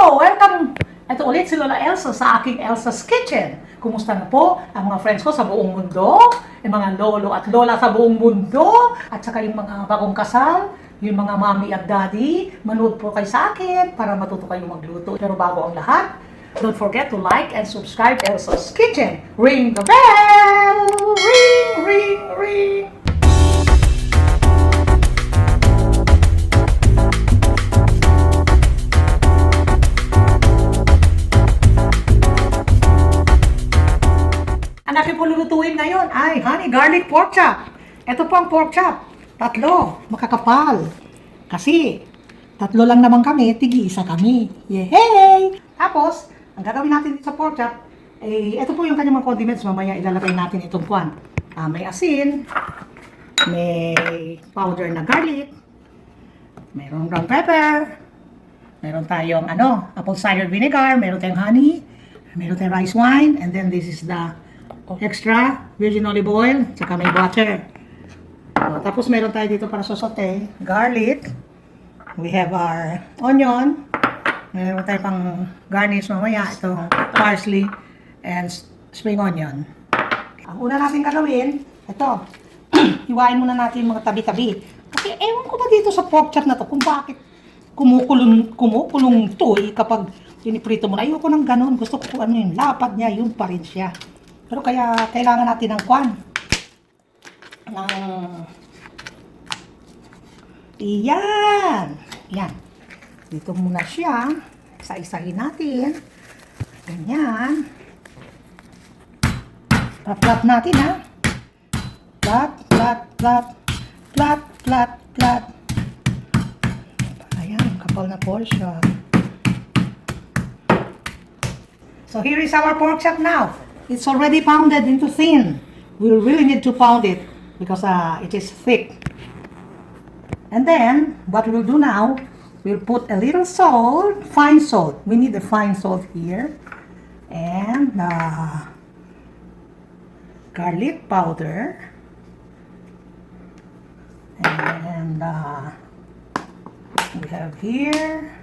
Welcome! Ito ulit si Lola Elsa sa aking Elsa's Kitchen. Kumusta na po ang mga friends ko sa buong mundo, yung mga lolo at lola sa buong mundo, at saka yung mga bagong kasal, yung mga mommy at daddy. Manood po kayo sa akin para matuto kayo magluto. Pero bago ang lahat, don't forget to like and subscribe Elsa's Kitchen. Ring the bell! Ring, ring, ring! Ang aking po lulutuin ngayon ay honey garlic pork chop. Ito po ang pork chop. Tatlo, makakapal. Kasi, tatlo lang naman kami, tig-isa kami. Yehey! Tapos, ang gagawin natin dito sa pork chop, ito po yung kanyang mga condiments. Mamaya ilalagay natin itong kwan. May asin, may powder na garlic, mayroong ground pepper, meron tayong apple cider vinegar, meron tayong honey, meron tayong rice wine, and then this is the extra virgin olive oil, tsaka may butter. Tapos meron tayo dito para sa sauté, garlic. We have our onion. Meron tayo pang garnish mamaya, itong parsley and spring onion. Ang una natin gagawin, ito, hiwain muna natin yung mga tabi-tabi. Kasi ewan ko ba dito sa pork chop na to kung bakit kumukulong to kapag piniprito mo na. Ayoko ng ganun. Gusto ko kung ano yung lapad niya, yun pa rin siya. Pero kaya kailangan natin ng kwan. Iyan. Yan. Dito muna siya. Isa-isahin natin. Ganyan. Plat-plat natin ha. Plat, plat, plat. Plat, plat, plat. Ayan. Kapal na portion. So here is our pork chop now. It's already pounded into thin. We really need to pound it because it is thick. And then, what we'll do now, we'll put a little salt, fine salt. We need the fine salt here. And garlic powder. And we have here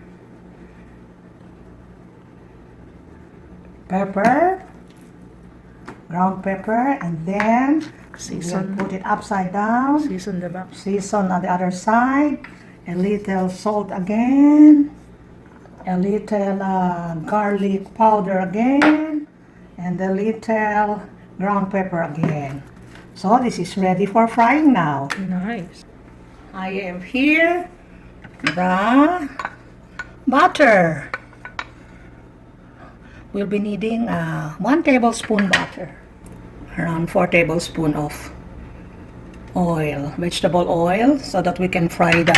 pepper. Ground pepper, and then season. Put it upside down. Season the back. Season on the other side. A little salt again. A little garlic powder again. And a little ground pepper again. So this is ready for frying now. Nice. I have here the butter. We'll be needing 1 tablespoon butter, around 4 tablespoons of oil, vegetable oil, so that we can fry the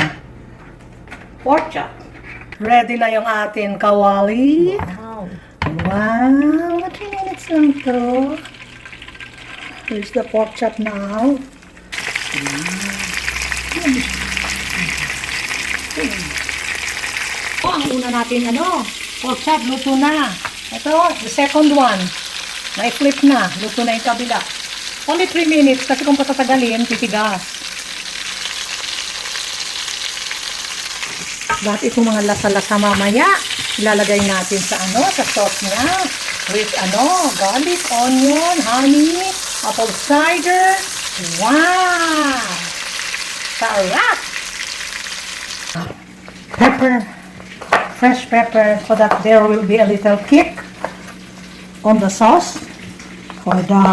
pork chop. Ready na yung ating kawali. Wow. Wow, 3 minutes lang to. Here's the pork chop now. Ang una natin pork chop, luto na. Ito, the second one. Na-flip na. Luto na yung kabila. Only 3 minutes kasi kung patatagalin, titigas. Lahat itong mga lasa-lasa mamaya, ilalagay natin sa sa sauce niya. With garlic, onion, honey, apple cider. Wow! Sarap! Pepper. Fresh pepper so that there will be a little kick on the sauce for the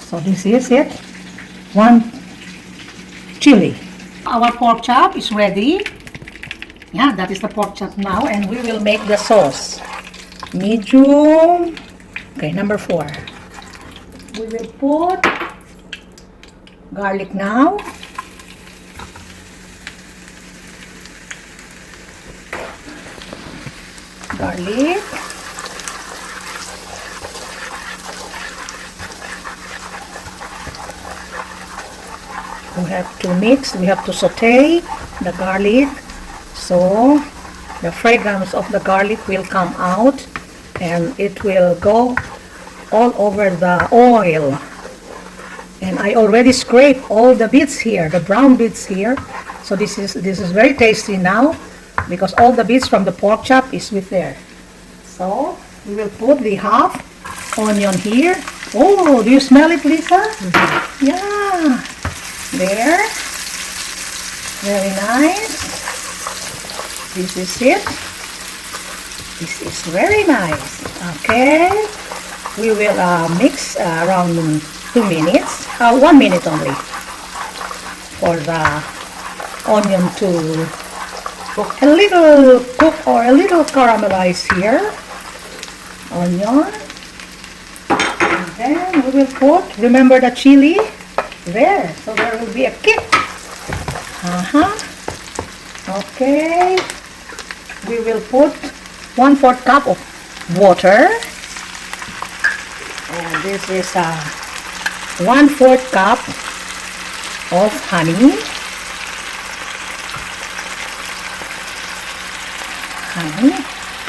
So this is it. 1 chilli. Our pork chop is ready. Yeah, that is the pork chop now, and we will make the sauce. Medium. Okay, number 4. We will put garlic now. Garlic. We have to mix, we have to saute the garlic so the fragrance of the garlic will come out and it will go all over the oil. And I already scraped all the bits here, the brown bits here. So this is very tasty now. because all the bits from the pork chop is with there. So we will put the half onion here. Oh, do you smell it, Lisa? Yeah. There. Very nice. This is it. This is very nice. Okay. We will mix around 2 minutes. 1 minute only. For the onion to cook. A little cook or a little caramelize here. Onion. And then we will put, remember the chili? There. So there will be a kick. Okay. We will put 1/4 cup of water. And this is 1/4 cup of honey.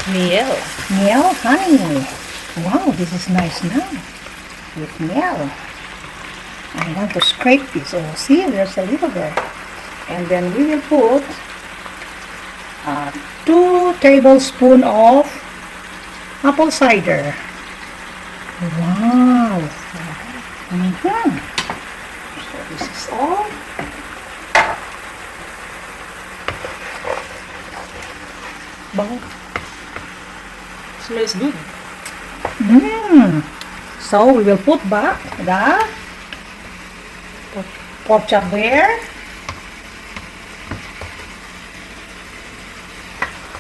Meal, honey. Wow, this is nice now. With meal. I want to scrape this. Oh, see, there's a little there. And then we will put 2 tablespoons of apple cider. Wow. So this is all. Wow. Smells good. So we will put back the pork chop there.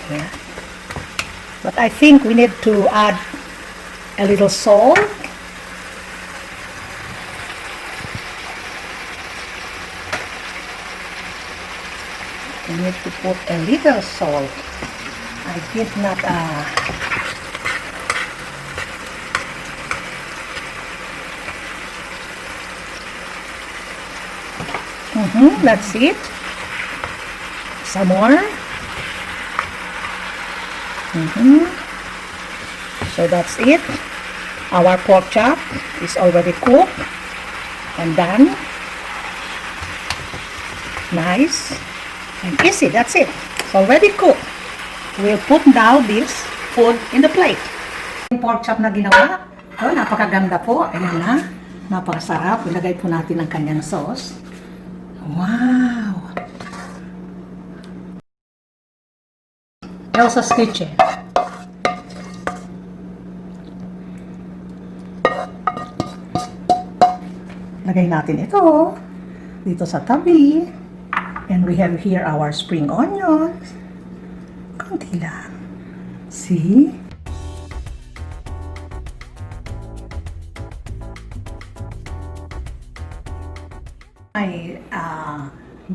Yeah. But I think we need to add a little salt. We need to put a little salt. I did not that's it. Some more. So that's it. Our pork chop is already cooked and done. Nice and easy. That's it. It's already cooked. We'll put now this food in the plate. Yung pork chop na ginawa. Oh, napakaganda po. Ayan na. Napakasarap. Ilagay po natin ang kanyang sauce. Wow! Elsa's Kitchen. Lagay natin ito dito sa tabi. And we have here our spring onions. Konti lang. See? My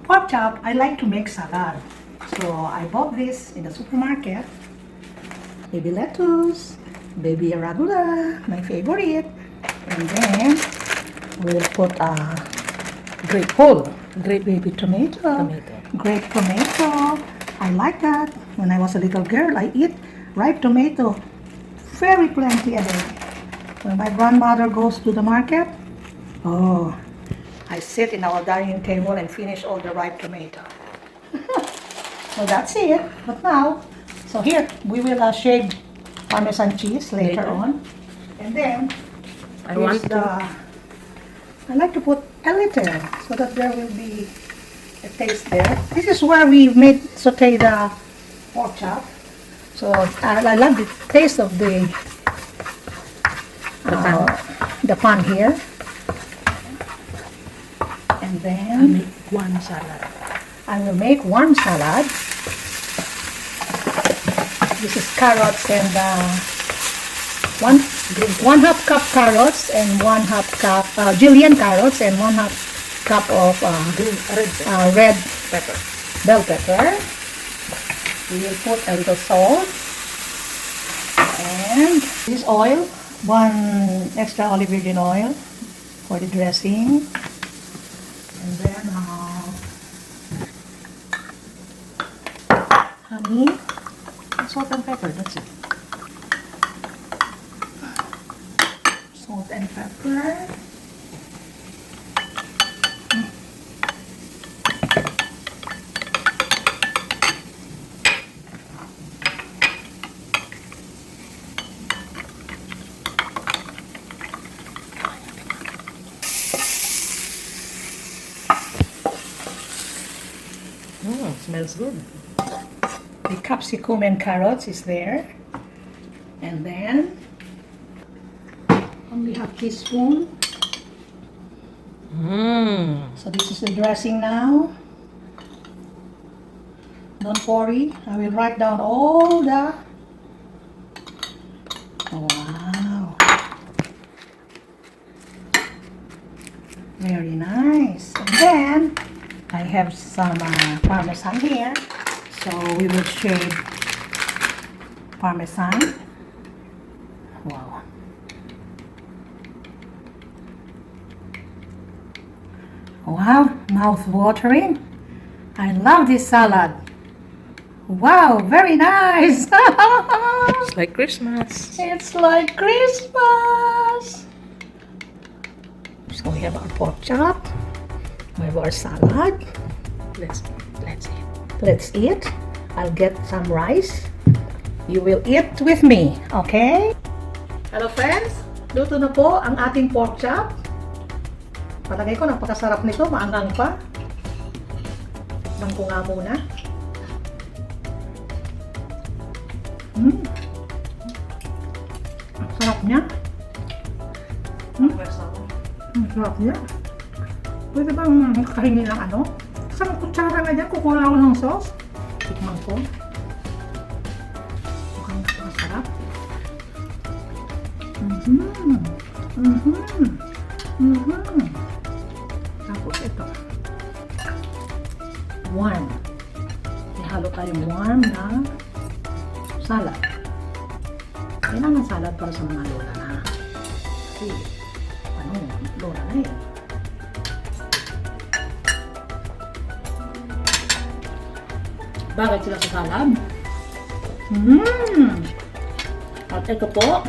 pork chop, I like to make salad. So I bought this in the supermarket. Baby lettuce, baby arugula, my favorite. And then we'll put grape baby tomato. Grape tomato. I like that. When I was a little girl, I eat ripe tomato. Very plenty a day. When my grandmother goes to the market, oh, I sit in our dining table and finish all the ripe tomato. So that's it. But now, so here, we will shave Parmesan cheese later on. And then, I like to put a little so that there will be a taste there. This is where we saute the pork chop. So I like the taste of the pan here. And then One salad. I will make 1 salad. This is carrots and one half cup carrots and 1/2 cup julienne carrots and 1/2 cup of red Pepper. bell pepper. We will put a little salt and this oil, 1 extra olive virgin oil for the dressing. And then honey, salt and pepper, that's it. Salt and pepper. smells good. The capsicum and carrots is there. And then, only half teaspoon. So this is the dressing now. Don't worry, I will write down all the... Wow. Very nice. And then, I have some parmesan here. So we will shade parmesan. Wow. Wow, mouth-watering. I love this salad. Wow, very nice. It's like Christmas. It's like Christmas. So we have our pork chop. We have our salad. Let's eat. Let's eat. I'll get some rice. You will eat with me, okay? Hello friends, luto na po ang ating pork chop. Palagay ko napakasarap nito, maangang pa. Tikman ko nga muna. Ang sarap niya. Ang sarap niya. Pwede bang kahingi ng ano? Isang kutsara na dyan, kukuha ako ng sauce. Tikman ko. Mukhang napakasarap. Tapos ito. Warm. Ihalo tayong warm na salad. Kailangan salad para sa mga lola na. Kasi, lola na eh. Bagay sila sa salad. At ito po,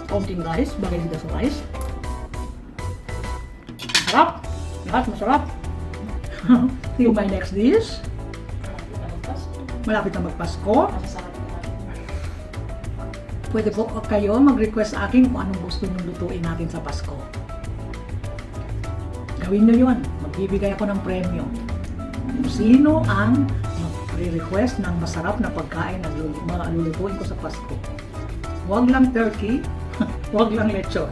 konting rice, bagay sila sa rice. Masarap! Lahat masarap! See you my next dish. Malapit na magpasko. Pwede po kayo mag-request sa akin kung anong gusto nyo lutuin natin sa Pasko. Gawin nyo yun. Magbibigay ako ng premyo. Kung sino ang mag-request ng masarap na pagkain na lulutuin ko sa Pasko. Huwag lang turkey, huwag lang lechon.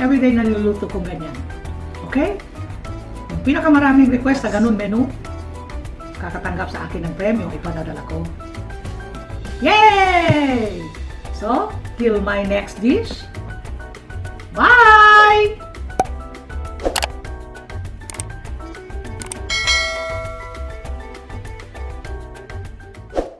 Everyday naluluto ko ganyan. Okay? Yung pinakamaraming request sa ganun menu, kakatanggap sa akin ng premyo, ipadadala ko. Yay! So, till my next dish,